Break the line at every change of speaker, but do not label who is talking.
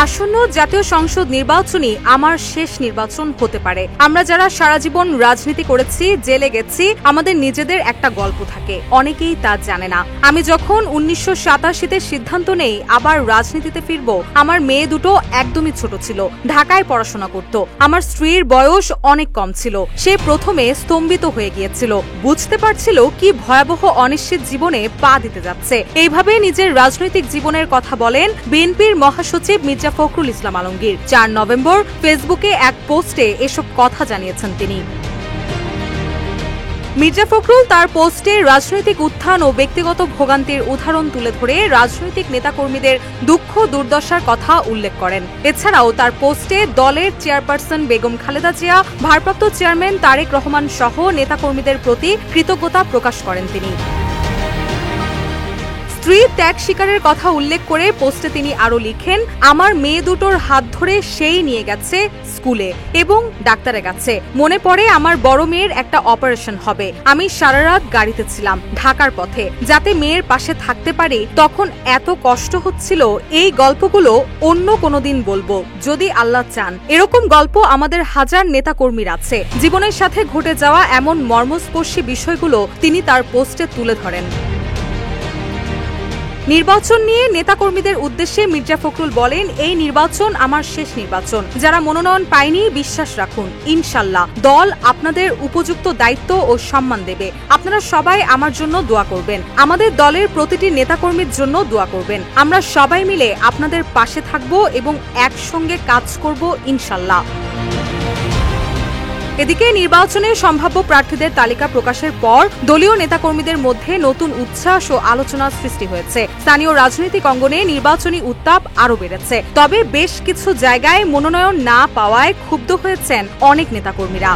আসন্ন জাতীয় সংসদ নির্বাচনই আমার শেষ নির্বাচন হতে পারে। আমরা যারা সারা জীবন রাজনীতি করেছি, জেলে গেছি, আমাদের নিজেদের একটা গল্প থাকে, অনেকেই তা জানে না। আমি যখন 1987-তে সিদ্ধান্ত নেই আবার রাজনীতিতে ফিরব, আমার মেয়ে দুটো একদমই ছোট ছিল, ঢাকায় পড়াশোনা করত। আমার স্ত্রীর বয়স অনেক কম ছিল। সে প্রথমে স্তম্ভিত হয়ে গিয়েছিল, বুঝতে পারছিল কি ভয়াবহ অনিশ্চিত জীবনে পা দিতে যাচ্ছে। এইভাবে নিজের রাজনৈতিক জীবনের কথা বলেন বিএনপির মহাসচিব মির্জা ফখরুল ইসলাম আলমগীর। 4 নভেম্বর ফেসবুকে এক পোস্টে এসব কথা জানিয়েছেন তিনি। মির্জা ফখরুল তার পোস্টে রাজনৈতিক উত্থান ও ব্যক্তিগত ভোগান্তির উদাহরণ তুলে ধরে রাজনৈতিক নেতাকর্মীদের দুঃখ দুর্দশার কথা উল্লেখ করেন। এছাড়াও তার পোস্টে দলের চেয়ারপারসন বেগম খালেদা জিয়া, ভারপ্রাপ্ত চেয়ারম্যান তারেক রহমান সহ নেতাকর্মীদের প্রতি কৃতজ্ঞতা প্রকাশ করেন তিনি। স্ত্রী ত্যাগ শিকারের কথা উল্লেখ করে পোস্টে তিনি আরো লিখেন, আমার মেয়ে দুটোর হাত ধরে সেই নিয়ে গেছে স্কুলে এবং ডাক্তারের কাছে। মনে পড়ে আমার বড় মেয়ের একটা অপারেশন হবে, আমি সারা রাত গাড়িতে ছিলাম ঢাকার পথে যাতে মেয়ের পাশে থাকতে পারি। তখন এত কষ্ট হচ্ছিল, এই গল্পগুলো অন্য কোনোদিন বলবো যদি আল্লাহ চান। এরকম গল্প আমাদের হাজার নেতাকর্মীর আছে। জীবনের সাথে ঘটে যাওয়া এমন মর্মস্পর্শী বিষয়গুলো তিনি তার পোস্টে তুলে ধরেন। নির্বাচন নিয়ে নেতাকর্মীদের উদ্দেশ্যে মির্জা ফখরুল বলেন, এই নির্বাচন আমার শেষ নির্বাচন। যারা মনোনয়ন পায়নি বিশ্বাস রাখুন, ইনশাল্লাহ দল আপনাদের উপযুক্ত দায়িত্ব ও সম্মান দেবে। আপনারা সবাই আমার জন্য দোয়া করবেন, আমাদের দলের প্রতিটি নেতাকর্মীর জন্য দোয়া করবেন। আমরা সবাই মিলে আপনাদের পাশে থাকব এবং একসঙ্গে কাজ করব ইনশাল্লাহ। এদিকে নির্বাচনে সম্ভাব্য প্রার্থীদের তালিকা প্রকাশের পর দলীয় নেতাকর্মীদের মধ্যে নতুন উচ্ছ্বাস ও আলোচনার সৃষ্টি হয়েছে। স্থানীয় রাজনৈতিক অঙ্গনে নির্বাচনী উত্তাপ আরও বেড়েছে। তবে বেশ কিছু জায়গায় মনোনয়ন না পাওয়ায় ক্ষুব্ধ হয়েছেন অনেক নেতাকর্মীরা।